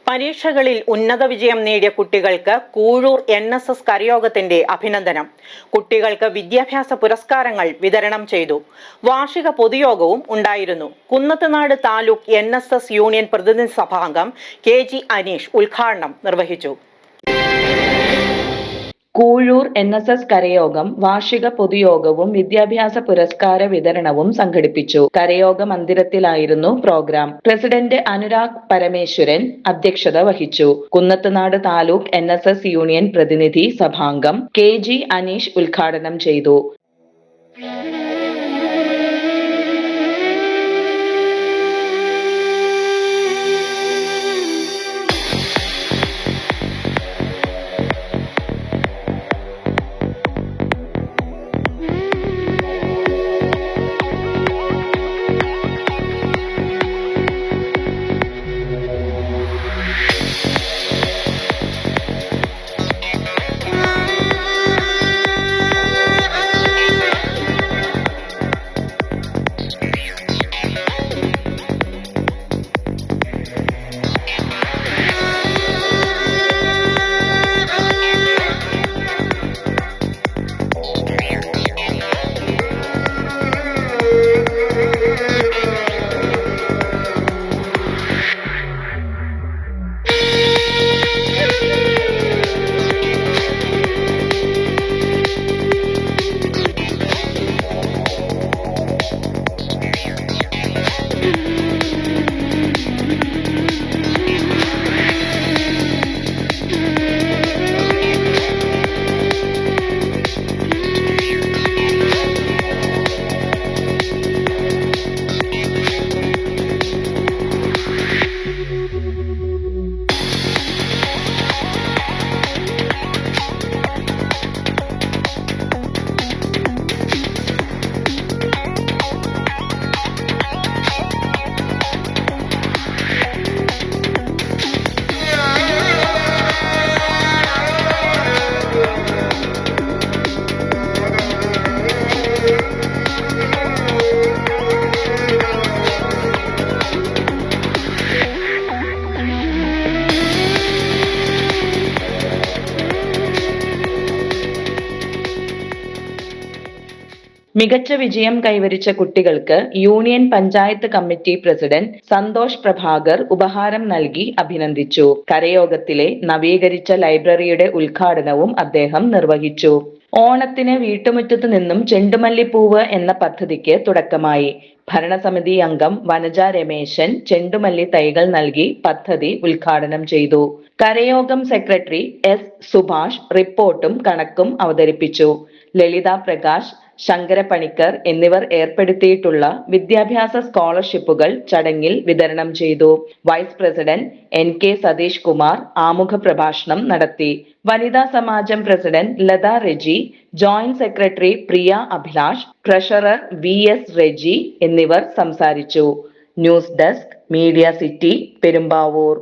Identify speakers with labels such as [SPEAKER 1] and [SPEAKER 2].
[SPEAKER 1] പരീക്ഷകളിൽ ഉന്നത വിജയം നേടിയ കുട്ടികൾക്ക് കൂഴൂർ NSS കരയോഗത്തിന്റെ അഭിനന്ദനം. കുട്ടികൾക്ക് വിദ്യാഭ്യാസ പുരസ്കാരങ്ങൾ വിതരണം ചെയ്തു. വാർഷിക പൊതുയോഗവും ഉണ്ടായിരുന്നു. കുന്നത്തുനാട് താലൂക്ക് NSS യൂണിയൻ പ്രതിനിധി സഭാംഗം KG അനീഷ് ഉദ്ഘാടനം നിർവഹിച്ചു.
[SPEAKER 2] കൂഴൂർ NSS കരയോഗം വാർഷിക പൊതുയോഗവും വിദ്യാഭ്യാസ പുരസ്കാര വിതരണവും സംഘടിപ്പിച്ചു. കരയോഗ മന്ദിരത്തിലായിരുന്നു പ്രോഗ്രാം. പ്രസിഡന്റ് അനുരാഗ് പരമേശ്വരൻ അധ്യക്ഷത വഹിച്ചു. കുന്നത്തുനാട് താലൂക്ക് NSS യൂണിയൻ പ്രതിനിധി സഭാംഗം KG അനീഷ് ഉദ്ഘാടനം ചെയ്തു. മികച്ച വിജയം കൈവരിച്ച കുട്ടികൾക്ക് union panchayat committee president Santhosh Prabhakar ഉപഹാരം നൽകി അഭിനന്ദിച്ചു. കരയോഗത്തിലെ നവീകരിച്ച ലൈബ്രറിയുടെ ഉദ്ഘാടനവും അദ്ദേഹം നിർവഹിച്ചു. ഓണത്തിന് വീട്ടുമുറ്റത്തു നിന്നും ചെണ്ടുമല്ലിപ്പൂവ് എന്ന പദ്ധതിക്ക് തുടക്കമായി. ഭരണസമിതി അംഗം വനജ രമേശൻ ചെണ്ടുമല്ലി തൈകൾ നൽകി പദ്ധതി ഉദ്ഘാടനം ചെയ്തു. കരയോഗം സെക്രട്ടറി S സുഭാഷ് റിപ്പോർട്ടും കണക്കും അവതരിപ്പിച്ചു. ലളിത പ്രകാശ്, ശങ്കര പണിക്കർ എന്നിവർ ഏർപ്പെടുത്തിയിട്ടുള്ള വിദ്യാഭ്യാസ സ്കോളർഷിപ്പുകൾ ചടങ്ങിൽ വിതരണം ചെയ്തു. Vice president NK Satish Kumar ആമുഖ പ്രഭാഷണം നടത്തി. വനിതാ സമാജം president Latha Reji, joint secretary Priya Abhilash, treasurer VS Reji എന്നിവർ സംസാരിച്ചു. News desk media city Perumbavoor.